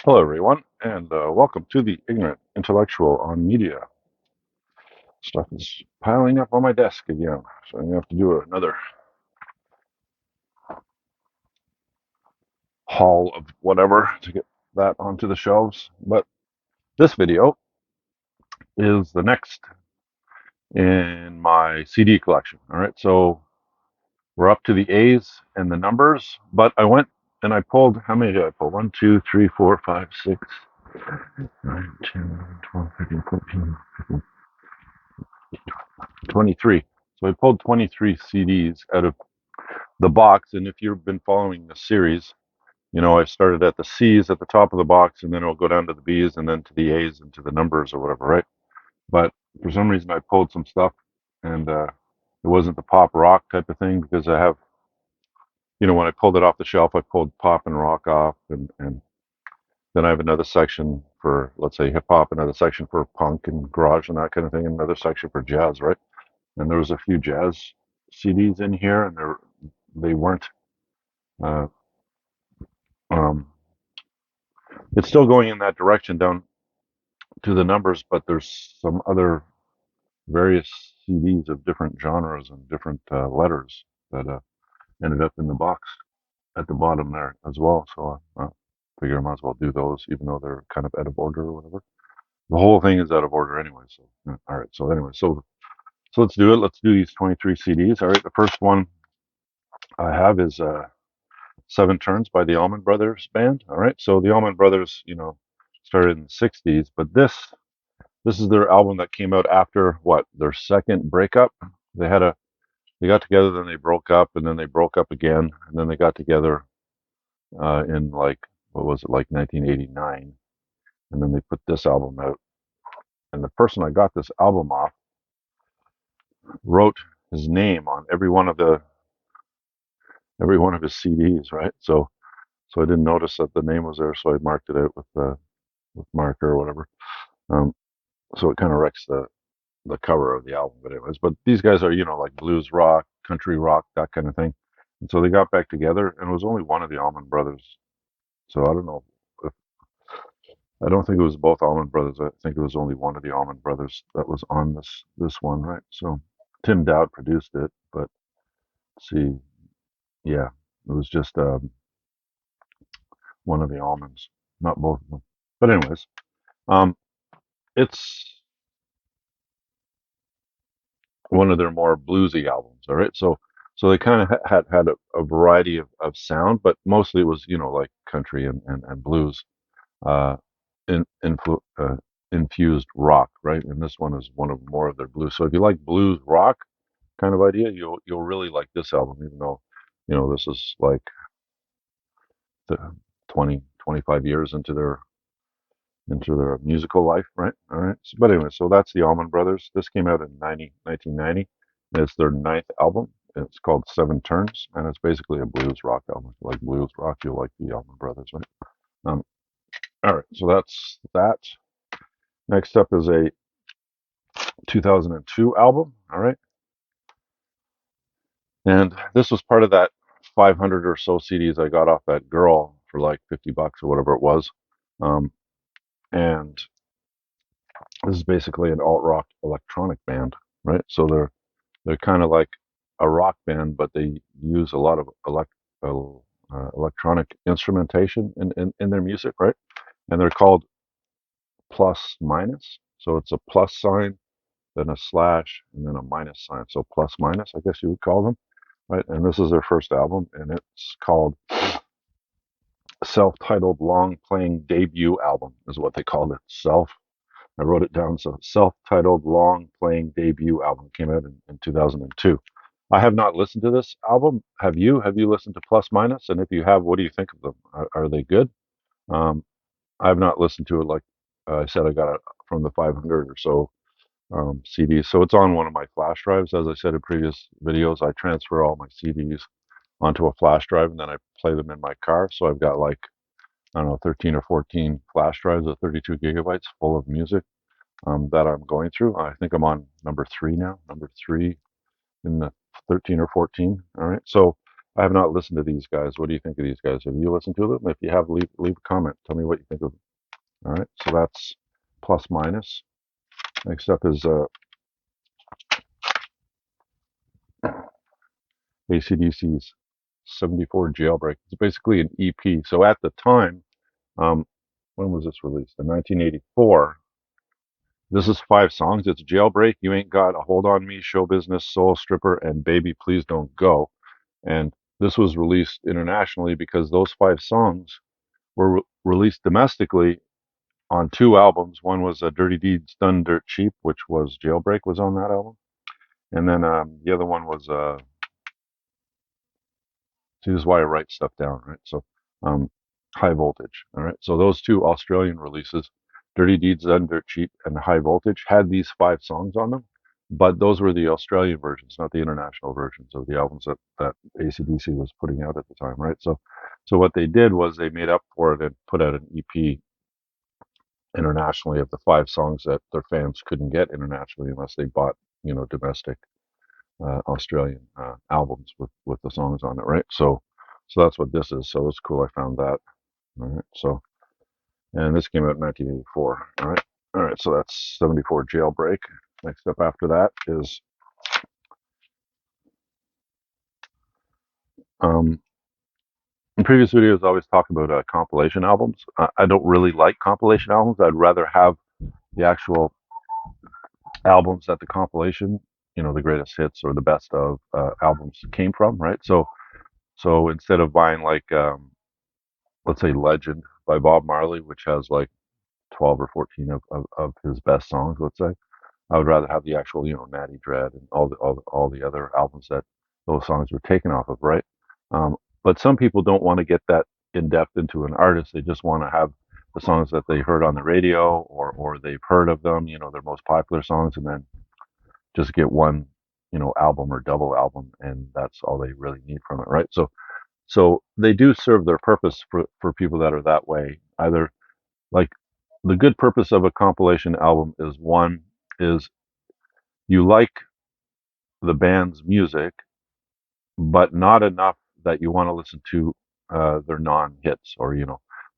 Hello, everyone, and welcome to the Ignorant Intellectual on Media. Stuff is piling up on my desk again, so I'm going to have to do another haul of whatever to get that onto the shelves. But this video is the next in my CD collection. All right, so we're up to the A's and the numbers, but I went and I pulled, how many did I pull? 1, 2, 3, 4, 5, 6, 9, 10, 12, 13, 14, 23. So I pulled 23 CDs out of the box. And if you've been following the series, I started at the C's at the top of the box, and then it'll go down to the B's, and then to the A's, and to the numbers or whatever, right? But for some reason, I pulled some stuff, and it wasn't the pop rock type of thing because I have, when I pulled it off the shelf, I pulled pop and rock off, and then I have another section for, let's say, hip hop, another section for punk and garage and that kind of thing, and another section for jazz, right? And there was a few jazz CDs in here, and they weren't. Uh, um, it's still going in that direction down to the numbers, but there's some other various CDs of different genres and different letters that ended up in the box at the bottom there as well. So I figure I might as well do those, even though they're kind of out of order or whatever. The whole thing is out of order anyway. So all right. So anyway, so let's do it. Let's do these 23 CDs. All right. The first one I have is Seven Turns by the Allman Brothers band. All right. So the Allman Brothers, started in the 60s, but this is their album that came out after what? Their second breakup. They had a they got together, then they broke up, and then they broke up again, and then they got together in like what was it, like 1989, and then they put this album out. And the person I got this album off wrote his name on every one of his CDs, right? So I didn't notice that the name was there, so I marked it out with marker or whatever. Um, so it kind of wrecks the cover of the album, but anyways, but these guys are, like blues rock, country rock, that kind of thing. And so they got back together, and it was only one of the Allman Brothers. So I don't know. I don't think it was both Allman Brothers. I think it was only one of the Allman Brothers that was on this one, right? So Tim Dowd produced it, but see, yeah, it was just one of the Allmans, not both of them. But anyways, um, it's one of their more bluesy albums. All right, so they kind of had a variety of sound, but mostly it was like country and blues, uh, infused rock, right? And this one is one of more of their blues. So if you like blues rock kind of idea, you'll really like this album, even though this is like the 20-25 years into their musical life, right? All right. So, but anyway, so that's the Allman Brothers. This came out in 1990. It's their ninth album. It's called Seven Turns, and it's basically a blues rock album. If you like blues rock, you'll like the Allman Brothers, right? Um, all right, so that's that. Next up is a 2002 album. All right, and this was part of that 500 or so CDs I got off that girl for like $50 or whatever it was. Um, and this is basically an alt rock electronic band, right? So they're kind of like a rock band, but they use a lot of electronic instrumentation in their music, right? And they're called Plus Minus. So it's a plus sign, then a slash, and then a minus sign. So plus minus, I guess you would call them, right? And this is their first album, and it's called Self-Titled Long Playing Debut Album, is what they called it. I wrote it down. So self-titled long playing debut album came out in 2002. I have not listened to this album. Have you? Have you listened to Plus Minus? And if you have, what do you think of them? Are they good? Um, I have not listened to it. Like I said, I got it from the 500 or so CDs. So it's on one of my flash drives. As I said in previous videos, I transfer all my CDs onto a flash drive and then I play them in my car. So I've got like, I don't know, 13 or 14 flash drives of 32 gigabytes full of music that I'm going through. I think I'm on number three now, number three in the 13 or 14. All right. So I have not listened to these guys. What do you think of these guys? Have you listened to them? If you have, leave a comment. Tell me what you think of them. All right, so that's plus minus. Next up is AC/DC's 74 Jailbreak. It's basically an EP. So at the time, um, when was this released? In 1984. This is 5 songs. It's Jailbreak, You Ain't Got a Hold on Me, Show Business, Soul Stripper, and Baby Please Don't Go. And this was released internationally because those 5 songs were released domestically on 2 albums. One was Dirty Deeds Done Dirt Cheap, which was Jailbreak was on that album. And then the other one was see, this is why I write stuff down, right? So, um, High Voltage. All right. So those 2 Australian releases, Dirty Deeds Done Dirt Cheap and High Voltage, had these 5 songs on them, but those were the Australian versions, not the international versions of the albums that AC/DC was putting out at the time, right? So what they did was they made up for it and put out an EP internationally of the 5 songs that their fans couldn't get internationally unless they bought, domestic Australian albums with the songs on it, right? So that's what this is. So it's cool. I found that. All right. So and this came out in 1984. All right. All right. So that's 74 Jailbreak. Next up after that is um, in previous videos I always talk about compilation albums. I don't really like compilation albums. I'd rather have the actual albums that the compilation, the greatest hits or the best of albums came from, right? So instead of buying like let's say Legend by Bob Marley, which has like 12 or 14 of his best songs, let's say, I would rather have the actual, Natty Dread and all the other albums that those songs were taken off of, right? Um, but some people don't want to get that in depth into an artist. They just want to have the songs that they heard on the radio or they've heard of them, their most popular songs, and then just get one, album or double album, and that's all they really need from it, right? So they do serve their purpose for people that are that way. Either like the good purpose of a compilation album is one is you like the band's music, but not enough that you want to listen to their non-hits, or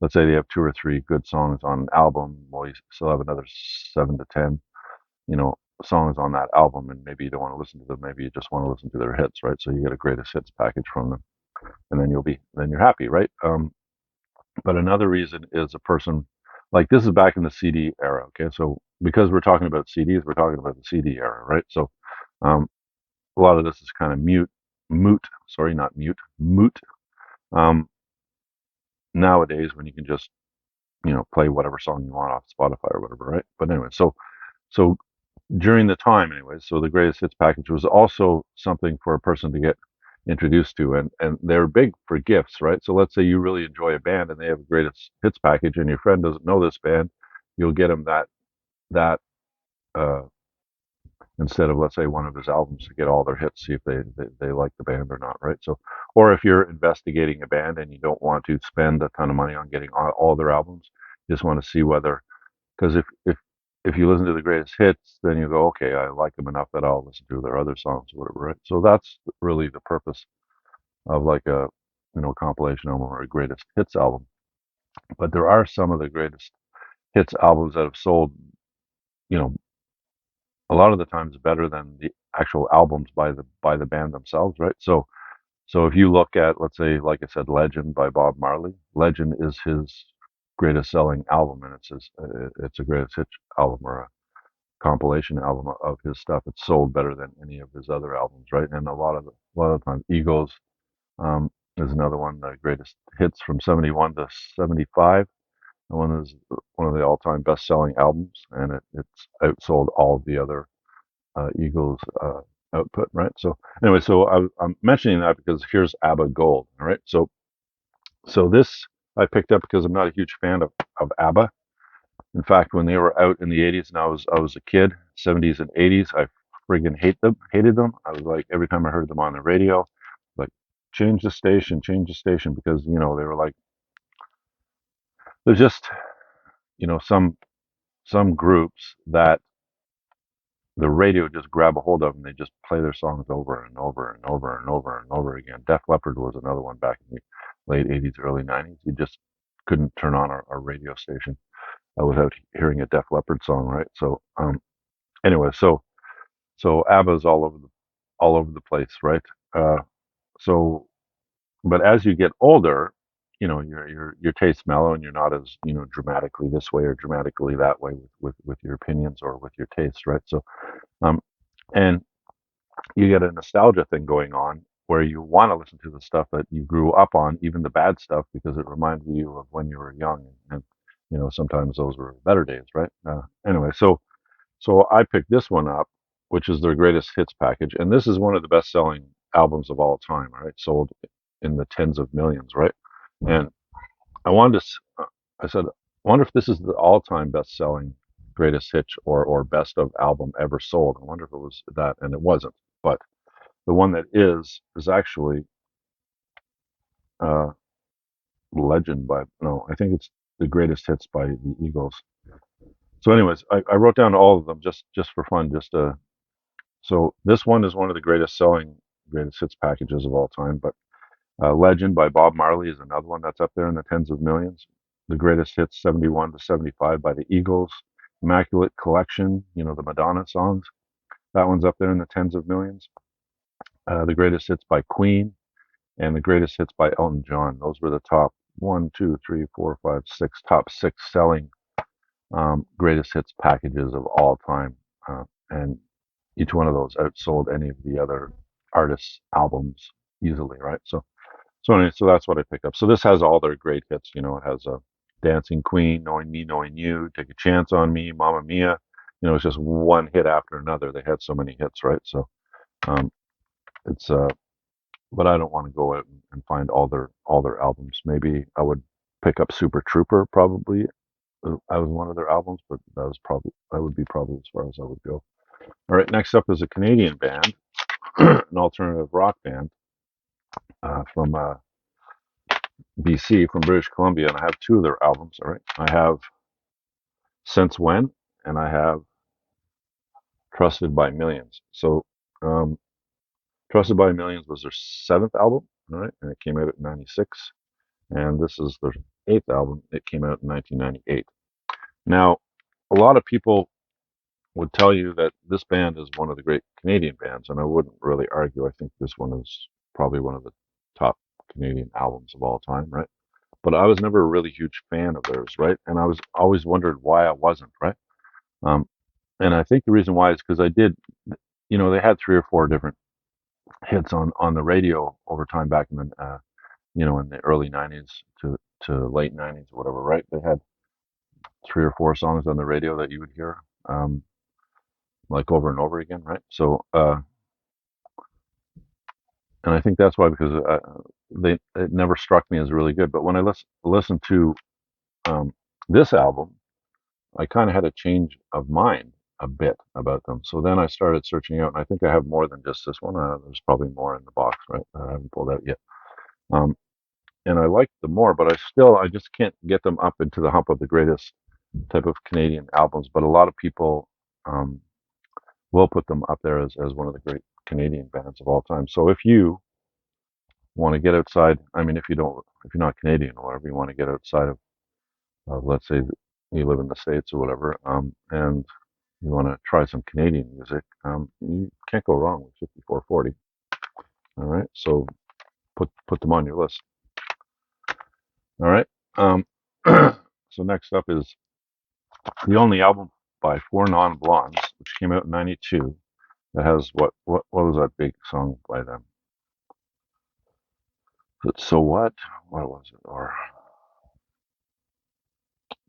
let's say they have 2 or 3 good songs on an album. Well, you still have another 7 to 10, you know, songs on that album, and maybe you don't want to listen to them. Maybe you just want to listen to their hits, right? So you get a greatest hits package from them, and then you're happy, right? But another reason is a person like this is back in the CD era. Okay, so because we're talking about CDs, we're talking about the CD era, right? So um, a lot of this is kind of moot. Sorry, not mute, moot. Um, Nowadays, when you can just play whatever song you want off Spotify or whatever, right? But anyway, so during the time, anyway, so the greatest hits package was also something for a person to get introduced to, and they're big for gifts, right? So let's say you really enjoy a band and they have a greatest hits package, and your friend doesn't know this band, you'll get them that uh, instead of, let's say, one of his albums, to get all their hits, see if they like the band or not, right? So, or if you're investigating a band and you don't want to spend a ton of money on getting all their albums, you just want to see whether, because if you listen to the greatest hits, then you go, okay, I like them enough that I'll listen to their other songs or whatever, right? So that's really the purpose of like a compilation album or a greatest hits album. But there are some of the greatest hits albums that have sold, you know, a lot of the times better than the actual albums by the band themselves, right? So if you look at, let's say, like I said, Legend by Bob Marley, Legend is his greatest selling album, and it's a greatest hits album or a compilation album of his stuff. It's sold better than any of his other albums, right? And a lot of times, Egos is another one, the greatest hits from 71 to 75. And one is one of the all-time best-selling albums, and it's outsold all of the other Eagles output, right? So anyway, so I'm mentioning that because here's ABBA Gold, all right? So this I picked up because I'm not a huge fan of ABBA. In fact, when they were out in the 80s and I was a kid, 70s and 80s, I friggin' hated them. I was like, every time I heard them on the radio, like, change the station, because they were like, there's just some groups that the radio just grab a hold of them. They just play their songs over and over and over and over and over again. Def Leppard was another one back in the late 80s, early 90s. You just couldn't turn on a radio station without hearing a Def Leppard song, right? So anyway, so ABBA's all over the place, right? Uh, so but as you get older, your tastes mellow, and you're not as dramatically this way or dramatically that way with your opinions or with your tastes, right? So um, and you get a nostalgia thing going on where you want to listen to the stuff that you grew up on, even the bad stuff, because it reminds you of when you were young, and sometimes those were better days, right? Anyway, so I picked this one up, which is their greatest hits package, and this is one of the best-selling albums of all time, right? Sold in the tens of millions, right? And I wanted to, I said, I wonder if this is the all-time best-selling greatest hits or best of album ever sold. I wonder if it was that, and it wasn't. But the one that is actually uh, Legend by no, I think it's the greatest hits by the Eagles. So, anyways, I wrote down all of them just for fun, so this one is one of the greatest selling greatest hits packages of all time. But Legend by Bob Marley is another one that's up there in the tens of millions. The greatest hits 71 to 75 by the Eagles. Immaculate Collection, the Madonna songs. That one's up there in the tens of millions. The greatest hits by Queen and the greatest hits by Elton John. Those were the top one, two, three, four, five, six, top six selling greatest hits packages of all time. And each one of those outsold any of the other artists' albums easily, right? So anyway, so that's what I picked up. So this has all their great hits. It has a Dancing Queen, Knowing Me, Knowing You, Take a Chance on Me, Mamma Mia. It's just one hit after another. They had so many hits, right? So um, it's but I don't want to go out and find all their albums. Maybe I would pick up Super Trooper probably. I was one of their albums, but that would be probably as far as I would go. All right, next up is a Canadian band, an alternative rock band from BC, from British Columbia, and I have two of their albums. All right, I have Since When, and I have Trusted by Millions. So, um, Trusted by Millions was their seventh album, all right, and it came out in '96, and this is their eighth album. It came out in 1998. Now, a lot of people would tell you that this band is one of the great Canadian bands, and I wouldn't really argue. I think this one is probably one of the top Canadian albums of all time, right? But I was never a really huge fan of theirs, right? And I was always wondered why I wasn't, right? Um, and I think the reason why is because they had three or four different hits on the radio over time back in the early '90s to late '90s or whatever, right? They had three or four songs on the radio that you would hear. Like over and over again, right? So, and I think that's why because it never struck me as really good. But when I listened to um, this album, I kind of had a change of mind a bit about them. So then I started searching out, and I think I have more than just this one. There's probably more in the box, right? That I haven't pulled out yet. Um, and I like them more, but I just can't get them up into the hump of the greatest type of Canadian albums. But a lot of people um, will put them up there as one of the great Canadian bands of all time. So if you want to get outside, I mean, if you're not Canadian or whatever, you want to get outside of, let's say you live in the States or whatever, and you want to try some Canadian music, you can't go wrong with 5440. All right, so put them on your list. All right. Um, so next up is the only album by Four Non Blondes, which came out in '92. That has what was that big song by them? So what? What was it? Or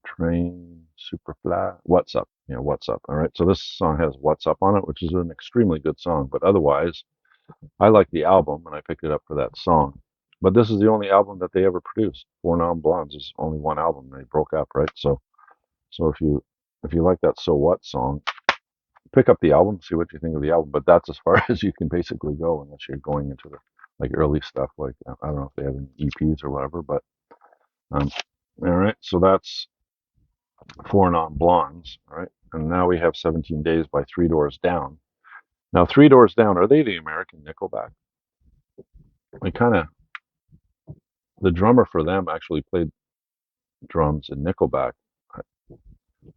Train, Superfly, What's Up? What's Up? All right. So this song has What's Up on it, which is an extremely good song. But otherwise, I like the album, and I picked it up for that song. But this is the only album that they ever produced. Four Non Blondes is only one album. They broke up, right? So if you like that So What song, pick up the album, see what you think of the album. But that's as far as you can basically go, unless you're going into the like early stuff. Like I don't know if they have any EPs or whatever, but all right. So that's Four Non Blondes, all right. and now we have 17 Days by Three Doors Down. Now, Three Doors Down, are they the American Nickelback? I kind of, the drummer for them actually played drums in Nickelback.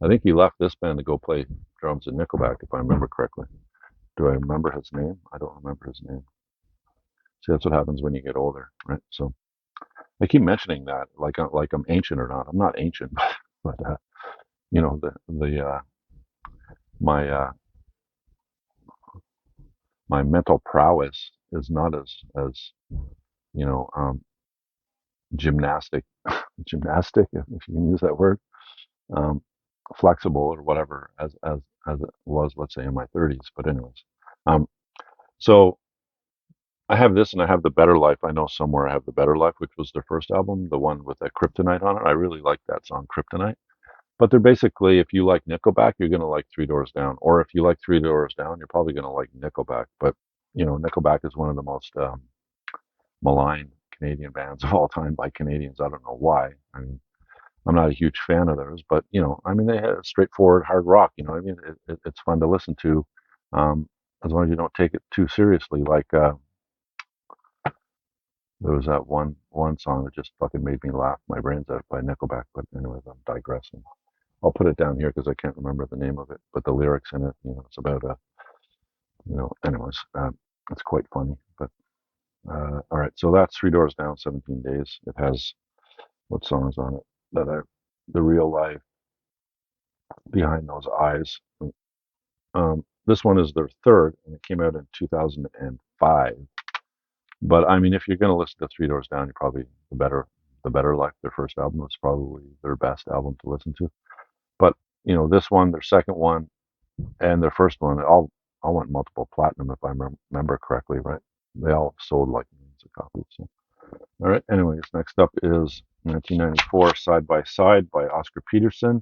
I think he left this band to go play drums in Nickelback, if I remember correctly. Do I remember his name? I don't remember his name. See, that's what happens when you get older, right? So I keep mentioning that like I'm ancient or not. I'm not ancient, but you know the my my mental prowess is not as you know gymnastic gymnastic, if you can use that word, um, flexible or whatever as it was, let's say, in my 30s. But anyways, um, so I have this and I have The Better Life. I know somewhere I have The Better Life, which was their first album, the one with that Kryptonite on it. I really like that song, Kryptonite. But they're basically, if you like Nickelback, you're going to like Three Doors Down. Or if you like Three Doors Down, you're probably going to like Nickelback. But, you know, Nickelback is one of the most maligned Canadian bands of all time by Canadians. I don't know why. I mean, I'm not a huge fan of theirs, but, you know, I mean, they have straightforward hard rock. You know what I mean? It's fun to listen to, um, as long as you don't take it too seriously. Like, there was that one song that just fucking made me laugh my brains out by Nickelback. But anyways, I'm digressing. I'll put it down here because I can't remember the name of it, but the lyrics in it, you know, it's about anyways, it's quite funny. But all right, so that's Three Doors Down, 17 Days. It has what songs on it the real life behind those eyes. This one is their third, and it came out in 2005. But I mean, if you're going to listen to Three Doors Down, you're probably the better life. Their first album was probably their best album to listen to. But you know, this one, their second one, and their first one, all went multiple platinum, if I remember correctly, right? They all sold like millions of copies. So. All right. Anyways, next up is 1994 Side by Side by Oscar Peterson.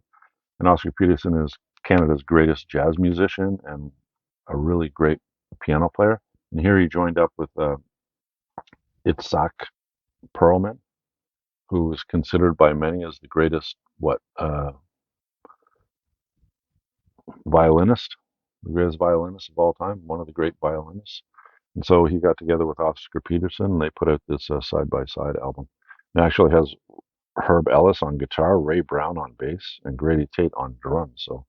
And Oscar Peterson is Canada's greatest jazz musician and a really great piano player. And here he joined up with Itzhak Perlman, who is considered by many as the greatest violinist, the greatest violinist of all time, one of the great violinists. And so he got together with Oscar Peterson, and they put out this side by side album. It actually has Herb Ellis on guitar, Ray Brown on bass, and Grady Tate on drums. So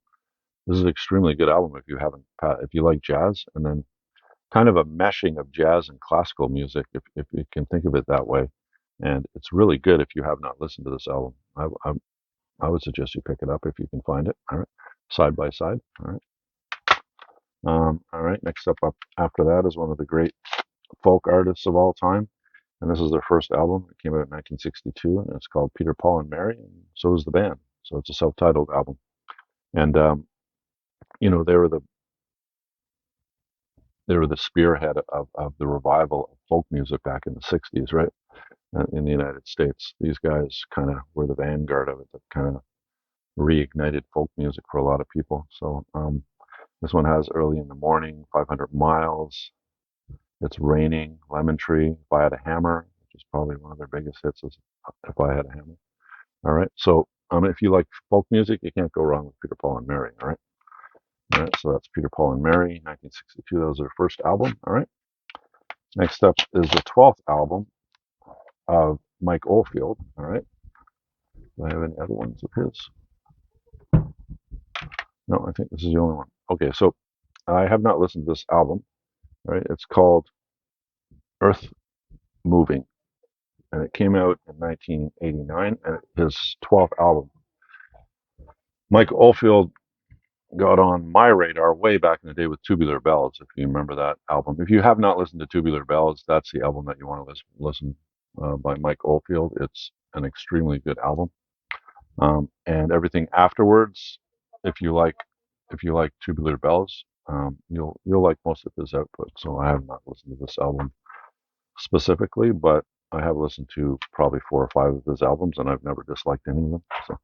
this is an extremely good album if you like jazz, and then kind of a meshing of jazz and classical music, if you can think of it that way. And it's really good if you have not listened to this album. I would suggest you pick it up if you can find it. All right, side by side. All right. All right. Next up after that is one of the great folk artists of all time, and this is their first album. It came out in 1962, and it's called Peter, Paul, and Mary, and so is the band. So it's a self-titled album, and you know they were the spearhead of the revival of folk music back in the 60s, right? In the United States, these guys kind of were the vanguard of it, that kind of reignited folk music for a lot of people. So this one has Early in the Morning, 500 Miles, It's Raining, Lemon Tree, If I Had a Hammer, which is probably one of their biggest hits, is If I Had a Hammer. All right. So if you like folk music, you can't go wrong with Peter, Paul, and Mary. All right. All right. So that's Peter, Paul, and Mary, 1962. That was their first album. All right. Next up is the 12th album of Mike Oldfield. All right. Do I have any other ones of his? No, I think this is the only one. Okay. So I have not listened to this album. All right. It's called Earth Moving, and it came out in 1989, and his 12th album. Mike Oldfield got on my radar way back in the day with Tubular Bells, if you remember that album. If you have not listened to Tubular Bells, that's the album that you want to listen by Mike Oldfield. It's an extremely good album, and everything afterwards, if you like Tubular Bells, you'll like most of his output. So I have not listened to this album specifically, but I have listened to probably 4 or 5 of his albums, and I've never disliked any of them. So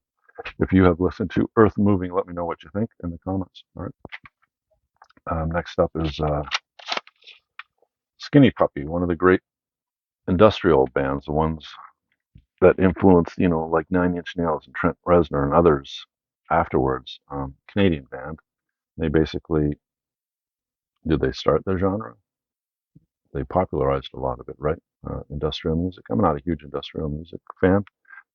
if you have listened to Earth Moving, let me know what you think in the comments. All right. Next up is Skinny Puppy, one of the great industrial bands, the ones that influenced, like Nine Inch Nails and Trent Reznor and others afterwards. Canadian band. They basically, did they start their genre? They popularized a lot of it, right? Industrial music. I'm not a huge industrial music fan,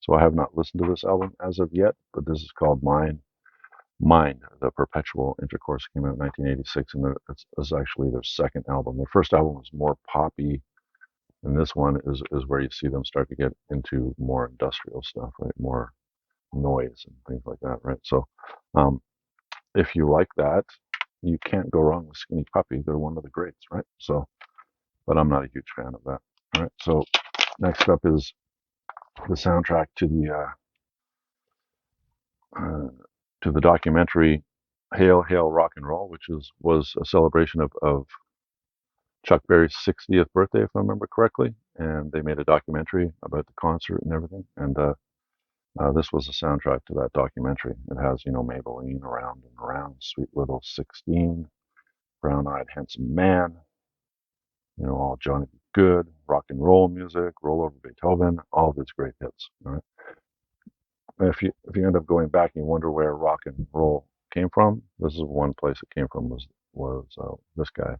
so I have not listened to this album as of yet, but this is called Mind, the Perpetual Intercourse, came out in 1986, and it's actually their second album. Their first album was more poppy, and this one is where you see them start to get into more industrial stuff, right? More noise and things like that, right? So, um, if you like that, you can't go wrong with Skinny Puppy. They're one of the greats, right? So, but I'm not a huge fan of that. All right. So, next up is the soundtrack uh, to the documentary Hail Hail Rock and Roll, which was a celebration of Chuck Berry's 60th birthday, if I remember correctly, and they made a documentary about the concert and everything. And this was the soundtrack to that documentary. It has, Maybelline, Around and Around, Sweet Little 16, Brown-Eyed Handsome Man, all Johnny B. Good, rock and roll music, Roll Over Beethoven, all of his great hits. All right. If you end up going back and you wonder where rock and roll came from, this is one place it came from was this guy.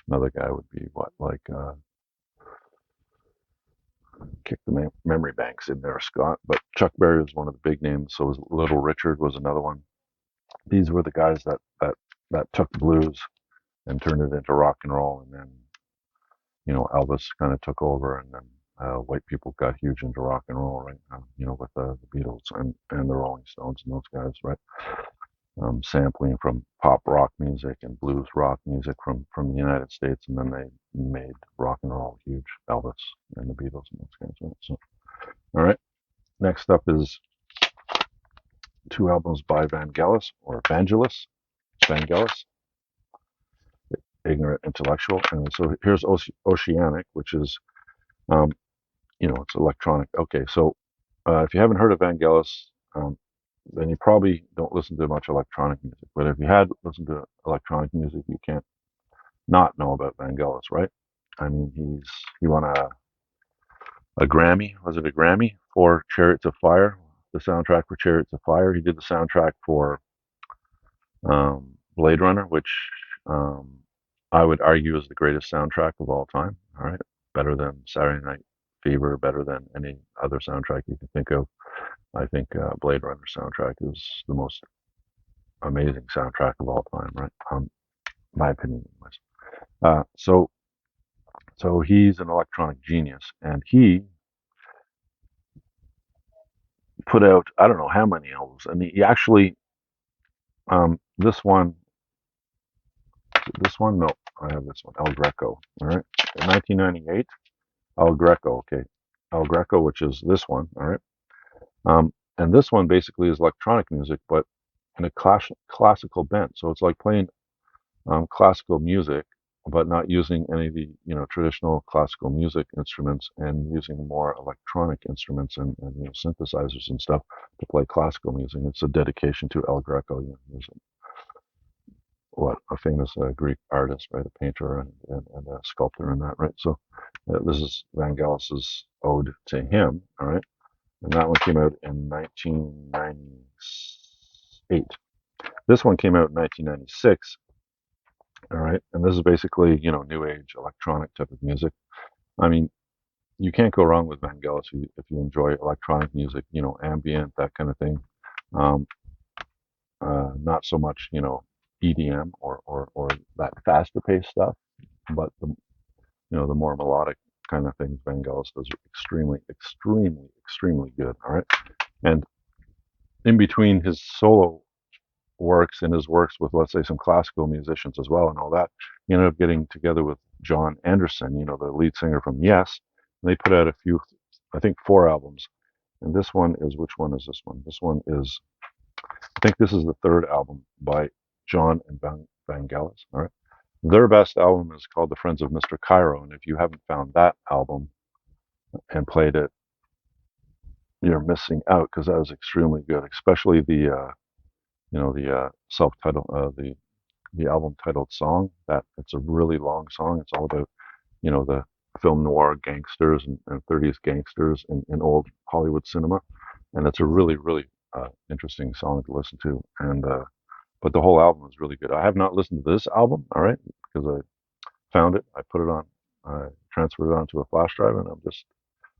Another guy would be what, like kick the memory banks in there, Scott. But Chuck Berry was one of the big names. So was Little Richard was another one. These were the guys that took blues and turned it into rock and roll, and then Elvis kind of took over, and then white people got huge into rock and roll, right? With the Beatles and the Rolling Stones and those guys, right? Sampling from pop rock music and blues rock music from the United States, and then they made rock and roll huge. Elvis and the Beatles and those guys, right? So, all right. Next up is two albums by Vangelis or Vangelis, Ignorant Intellectual, and so here's Oceanic, which is um, it's electronic. Okay, so if you haven't heard of Vangelis, then you probably don't listen to much electronic music. But if you had listened to electronic music, you can't not know about Vangelis, right? I mean, he won a Grammy. Was it a Grammy for Chariots of Fire? The soundtrack for Chariots of Fire. He did the soundtrack for Blade Runner, which I would argue is the greatest soundtrack of all time. All right, better than Saturday Night Fever, better than any other soundtrack you can think of. I think Blade Runner soundtrack is the most amazing soundtrack of all time, right? My opinion, anyways. So he's an electronic genius, and he put out I don't know how many albums, and he actually this one no, I have this one El Greco, all right, in 1998, El Greco, okay, El Greco, which is this one, all right, and this one basically is electronic music, but in a classical bent, so it's like playing classical music, but not using any of the traditional classical music instruments, and using more electronic instruments and synthesizers and stuff to play classical music. It's a dedication to El Greco. He's a famous Greek artist, right? A painter and a sculptor and that, right? So this is Vangelis's ode to him, all right? And that one came out in 1998. This one came out in 1996. All right, and this is basically, new age electronic type of music. I mean, you can't go wrong with Vangelis if you enjoy electronic music, ambient, that kind of thing. Um, not so much, EDM or that faster paced stuff, but the more melodic kind of things Vangelis does are extremely, extremely, extremely good. All right, and in between his solo works and his works with, let's say, some classical musicians as well and all that, he ended up getting together with John Anderson, the lead singer from Yes, and they put out a few, I think 4 albums. And this one is, which one is this one? This one is, I think this is the third album by John and Vangelis. All right. Their best album is called The Friends of Mr. Cairo. And if you haven't found that album and played it, you're missing out, because that is extremely good, especially the self-titled, the album titled song. That it's a really long song. It's all about the film noir gangsters and 30s gangsters in old Hollywood cinema, and it's a really, really interesting song to listen to. And but the whole album is really good. I have not listened to this album, all right, because I found it, I put it on, I transferred it onto a flash drive, and I'm just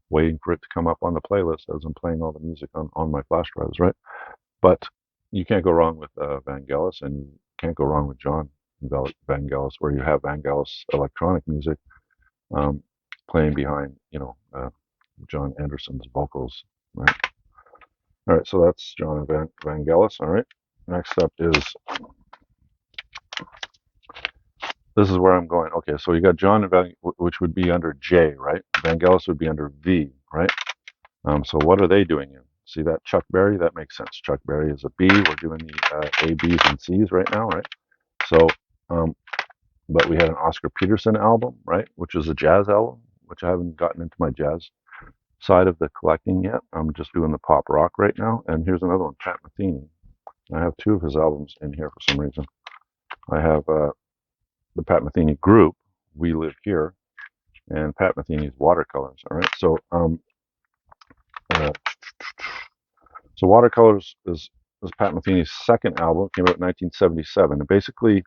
waiting for it to come up on the playlist as I'm playing all the music on my flash drives, right? But you can't go wrong with Vangelis, and you can't go wrong with John Vangelis, where you have Vangelis electronic music um, playing behind, John Anderson's vocals, right? All right, so that's John Vangelis. All right, next up is this is where I'm going. Okay, so you got John and which would be under J, right? Vangelis would be under V, right? So what are they doing in? See that Chuck Berry? That makes sense. Chuck Berry is a B. We're doing the A, B's, and C's right now, right? So, um, but we had an Oscar Peterson album, right, which is a jazz album, which I haven't gotten into my jazz side of the collecting yet. I'm just doing the pop rock right now. And here's another one, Pat Metheny. I have two of his albums in here for some reason. I have the Pat Metheny group, We Live Here, and Pat Metheny's Watercolors. All right, uh, so Watercolors is Pat Metheny's second album. It came out in 1977. And basically, if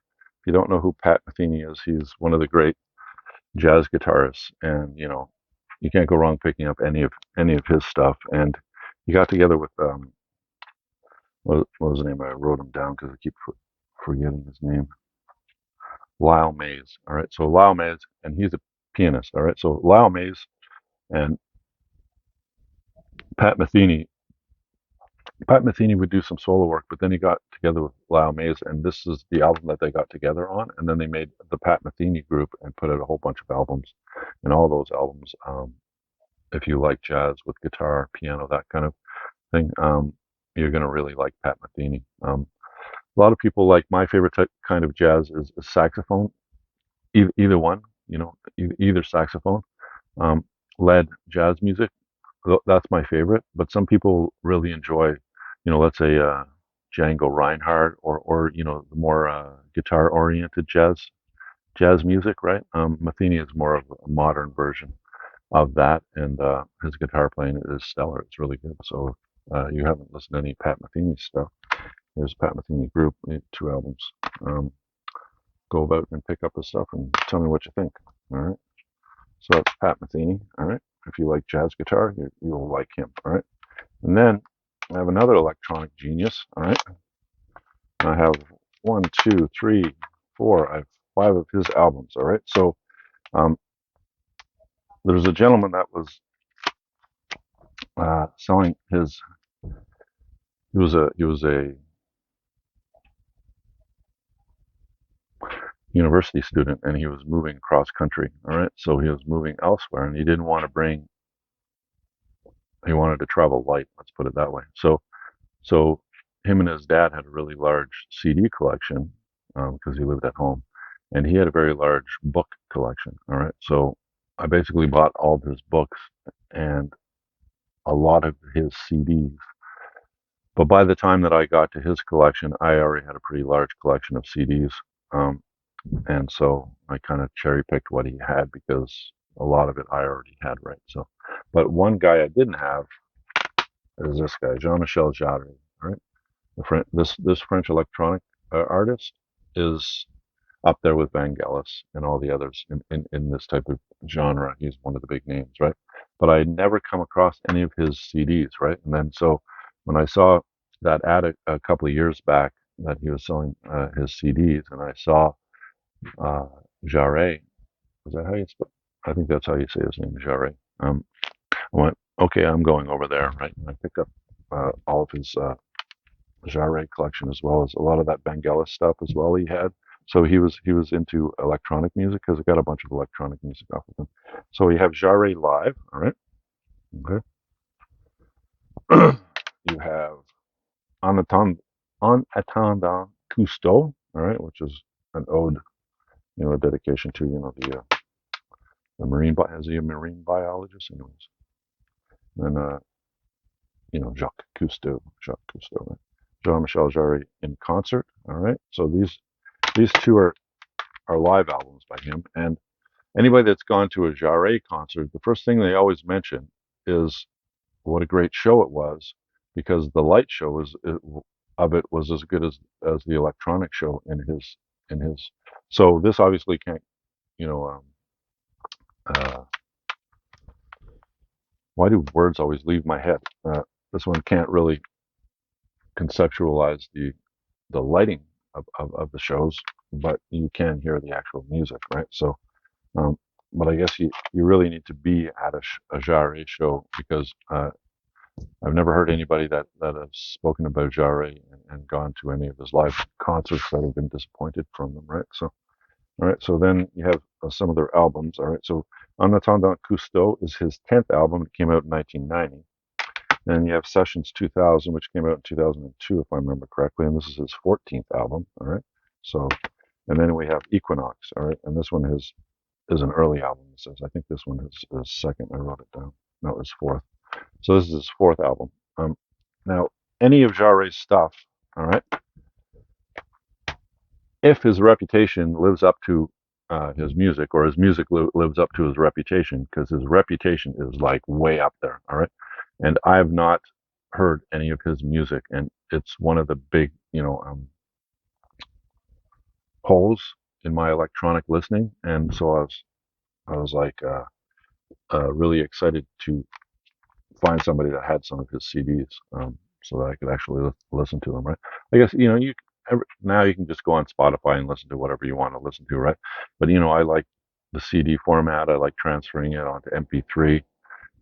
you don't know who Pat Metheny is, he's one of the great jazz guitarists, and you can't go wrong picking up any of his stuff. And he got together with what was the name? I wrote him down because I keep forgetting his name. Lyle Mays. All right, so Lyle Mays, and he's a pianist. All right, so Lyle Mays and Pat Metheny. Pat Metheny would do some solo work, but then he got together with Lyle Mays, and this is the album that they got together on. And then they made the Pat Metheny group and put out a whole bunch of albums. And all those albums, if you like jazz with guitar, piano, that kind of thing, you're going to really like Pat Metheny. A lot of people like my favorite kind of jazz is saxophone, either one, either saxophone, led jazz music. That's my favorite. But some people really enjoy, let's say Django Reinhardt or the more guitar oriented jazz music, right? Metheny is more of a modern version of that, and his guitar playing is stellar. It's really good. So you haven't listened to any Pat Metheny stuff. Here's Pat Metheny group, two albums. Go about and pick up his stuff and tell me what you think. All right. So that's Pat Metheny. All right. If you like jazz guitar, you'll like him. All right. And then I have another electronic genius. All right. I have 1, 2, 3, 4. I have 5 of his albums. All right. So um, there's a gentleman that was selling his. He was a university student, and he was moving cross country. All right, so he was moving elsewhere, and he didn't want to bring. He wanted to travel light. Let's put it that way. So him and his dad had a really large CD collection because he lived at home, and he had a very large book collection. All right, so I basically bought all of his books and a lot of his CDs. But by the time that I got to his collection, I already had a pretty large collection of CDs. Um, and so I kind of cherry picked what he had because a lot of it I already had, right? So, but one guy I didn't have is this guy, Jean-Michel Jarre, right? This French electronic artist is up there with Vangelis and all the others in this type of genre. He's one of the big names, right? But I never come across any of his CDs, right? And then so when I saw that ad a couple of years back that he was selling his CDs, and I saw uh, Jarre. Is that how you spell? I think that's how you say his name, Jarre. I went, okay, I'm going over there, right? And I picked up all of his Jarre collection as well as a lot of that Vangelis stuff as well. He had, so he was into electronic music because I got a bunch of electronic music off of him. So we have Jarre live, all right. Okay. You have En attendant Cousteau, all right, which is an ode, a dedication to the marine is he a marine biologist, anyways? And Jacques Cousteau, right? Jean-Michel Jarre in concert. All right. So these two are live albums by him. And anybody that's gone to a Jarre concert, the first thing they always mention is what a great show it was, because the light show of it was as good as the electronic show in his. So this obviously can't, you know, uh, why do words always leave my head? This one can't really conceptualize the lighting of the shows, but you can hear the actual music, right? So, um, but I guess you really need to be at a Jarre show because I've never heard anybody that has spoken about Jarre and gone to any of his live concerts that have been disappointed from them, right? So, all right, so then you have some of their albums, all right? So, En Attendant Cousteau is his 10th album. It came out in 1990. Then you have Sessions 2000, which came out in 2002, if I remember correctly, and this is his 14th album, all right? So, and then we have Equinox, all right? And this one is an early album. It says, I think this one is second. I wrote it down. No, it was fourth. So this is his fourth album. Now, any of Jarre's stuff, all right, if his reputation lives up to his music, or his music lives up to his reputation, because his reputation is like way up there, all right. And I have not heard any of his music, and it's one of the big, holes in my electronic listening. And so I was like really excited to find somebody that had some of his CDs, so that I could actually listen to them. Right? I guess now you can just go on Spotify and listen to whatever you want to listen to, right? But I like the CD format. I like transferring it onto MP3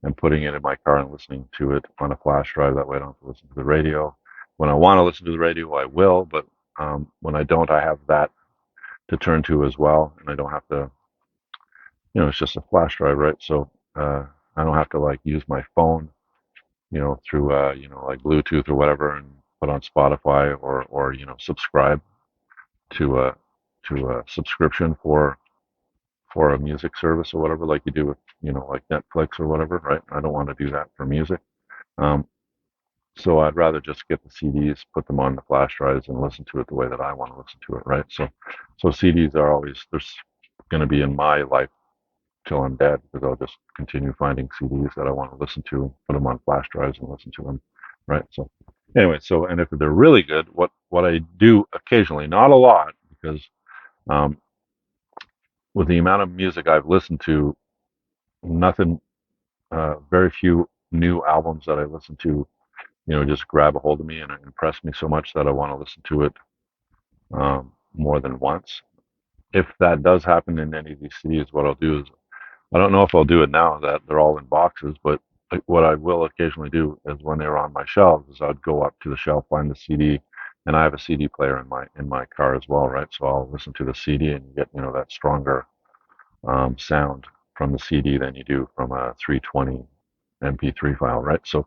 and putting it in my car and listening to it on a flash drive. That way, I don't have to listen to the radio. When I want to listen to the radio, I will, but when I don't, I have that to turn to as well, and I don't have to. It's just a flash drive, right? So I don't have to like use my phone through like Bluetooth or whatever, and put on Spotify or subscribe to a subscription for a music service or whatever, like you do with like Netflix or whatever, right? I don't want to do that for music. Um, so I'd rather just get the CDs, put them on the flash drives, and listen to it the way that I want to listen to it, right? So CDs are always there's going to be in my life till I'm dead, because I'll just continue finding CDs that I want to listen to, put them on flash drives and listen to them, right? So anyway, and if they're really good, what I do occasionally, not a lot, because um, with the amount of music I've listened to, nothing, very few new albums that I listen to, just grab a hold of me and impress me so much that I want to listen to it more than once. If that does happen in any of these CDs, what I'll do is I don't know if I'll do it now that they're all in boxes, but what I will occasionally do is when they're on my shelves, is I'd go up to the shelf, find the CD, and I have a CD player in my car as well, right? So I'll listen to the CD and get that stronger sound from the CD than you do from a 320 MP3 file, right? So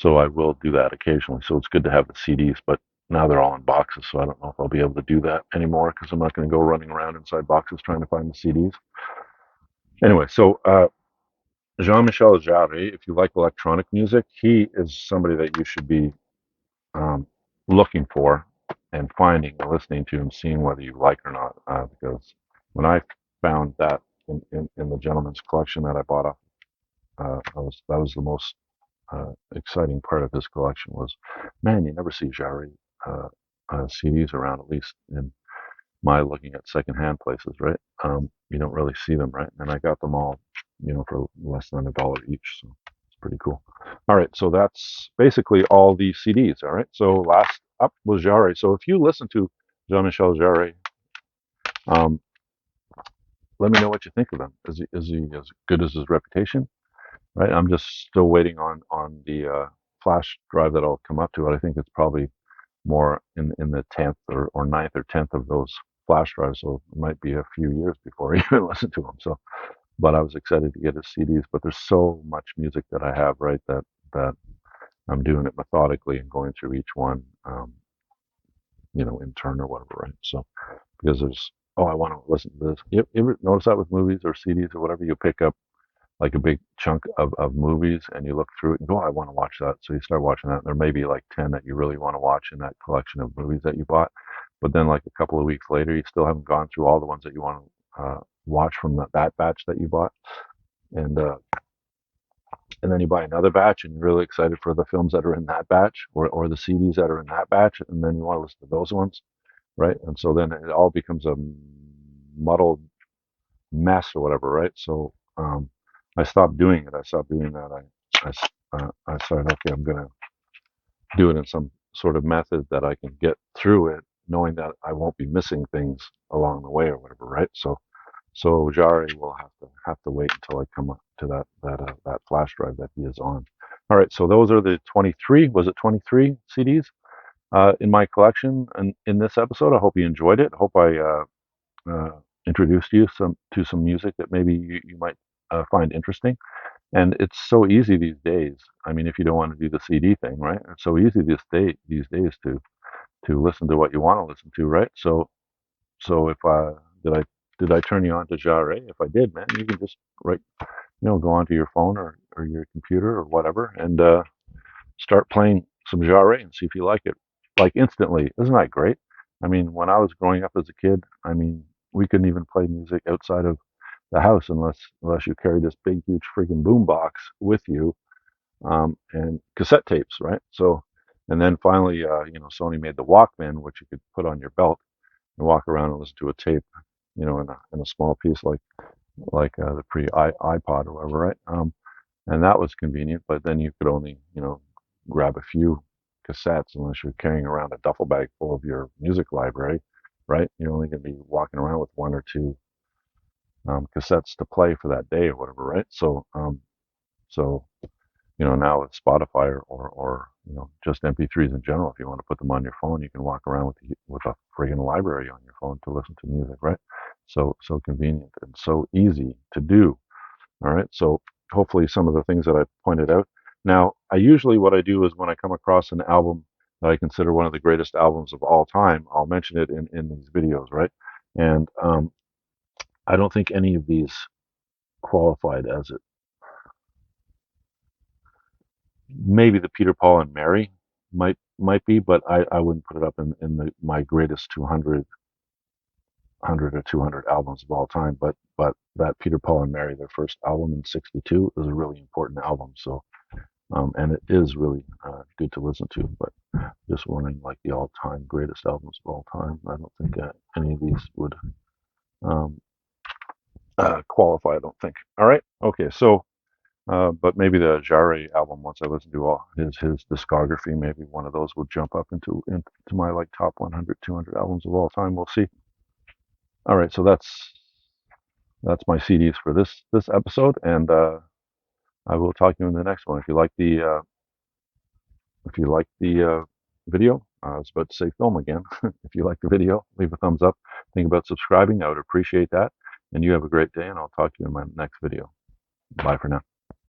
I will do that occasionally. So it's good to have the CDs, but now they're all in boxes, so I don't know if I'll be able to do that anymore, because I'm not going to go running around inside boxes trying to find the CDs. Anyway, so Jean-Michel Jarre, if you like electronic music, he is somebody that you should be um, looking for and finding and listening to and seeing whether you like or not. Because when I found that in the gentleman's collection that I bought off, that was the most exciting part of his collection was, man, you never see Jarre CDs around, at least in my looking at secondhand places, right? You don't really see them, right? And I got them all, for less than $1 each, so it's pretty cool. All right, so that's basically all the CDs. All right, so last up was Jarre. So if you listen to Jean-Michel Jarre, um, let me know what you think of him. Is he as good as his reputation? Right, I'm just still waiting on the flash drive that I'll come up to it. I think it's probably more in the 10th or ninth or 10th of those flash drives, so it might be a few years before I even listen to them. So, but I was excited to get his CDs. But there's so much music that I have, right, that I'm doing it methodically and going through each one, in turn or whatever, right? So because there's I want to listen to this. You ever notice that with movies or CDs or whatever, you pick up like a big chunk of movies and you look through it and go, oh, I want to watch that. So you start watching that. And there may be like 10 that you really want to watch in that collection of movies that you bought. But then like a couple of weeks later, you still haven't gone through all the ones that you want to watch from that batch that you bought. And and then you buy another batch, and you're really excited for the films that are in that batch, or the CDs that are in that batch, and then you want to listen to those ones, right? And so then it all becomes a muddled mess or whatever, right? So I stopped doing it. I stopped doing that. I started, okay, I'm gonna do it in some sort of method that I can get through it, knowing that I won't be missing things along the way or whatever, right? So Jarre will have to wait until I come up to that flash drive that he is on. All right, so those are the 23. Was it 23 CDs in my collection? And in this episode, I hope you enjoyed it. I hope I uh, introduced you to some music that maybe you might find interesting. And it's so easy these days. I mean, if you don't want to do the CD thing, right? It's so easy these days to listen to what you want to listen to, right? So if did I did I turn you on to Jarre? If I did, man, you can just go onto your phone or your computer or whatever and start playing some Jarre and see if you like it, like instantly. Isn't that great? I mean, when I was growing up as a kid, I mean, we couldn't even play music outside of the house unless you carried this big, huge freaking boom box with you, and cassette tapes, right? So, and then finally, Sony made the Walkman, which you could put on your belt and walk around and listen to a tape, in a small piece like the pre iPod or whatever, right? And that was convenient, but then you could only, grab a few cassettes unless you're carrying around a duffel bag full of your music library, right? You're only going to be walking around with one or two cassettes to play for that day or whatever, right? So now with Spotify or just MP3s in general, if you want to put them on your phone, you can walk around with a friggin' library on your phone to listen to music, right? So convenient and so easy to do. All right. So hopefully some of the things that I pointed out. Now, what I do is when I come across an album that I consider one of the greatest albums of all time, I'll mention it in these videos, right? And I don't think any of these qualified as it. Maybe the Peter, Paul, and Mary might be, but I wouldn't put it up in my greatest 100 or 200 albums of all time. But that Peter, Paul, and Mary, their first album in '62, is a really important album. So and it is really good to listen to. But just wondering, like the all-time greatest albums of all time, I don't think any of these would um, qualify. I don't think. All right, okay, so. But maybe the Jarre album, once I listen to all his discography, maybe one of those would jump up into my like top 100, 200 albums of all time. We'll see. All right, so that's my CDs for this episode, and I will talk to you in the next one. If you like the video, I was about to say film again. If you like the video, leave a thumbs up. Think about subscribing. I would appreciate that. And you have a great day, and I'll talk to you in my next video. Bye for now.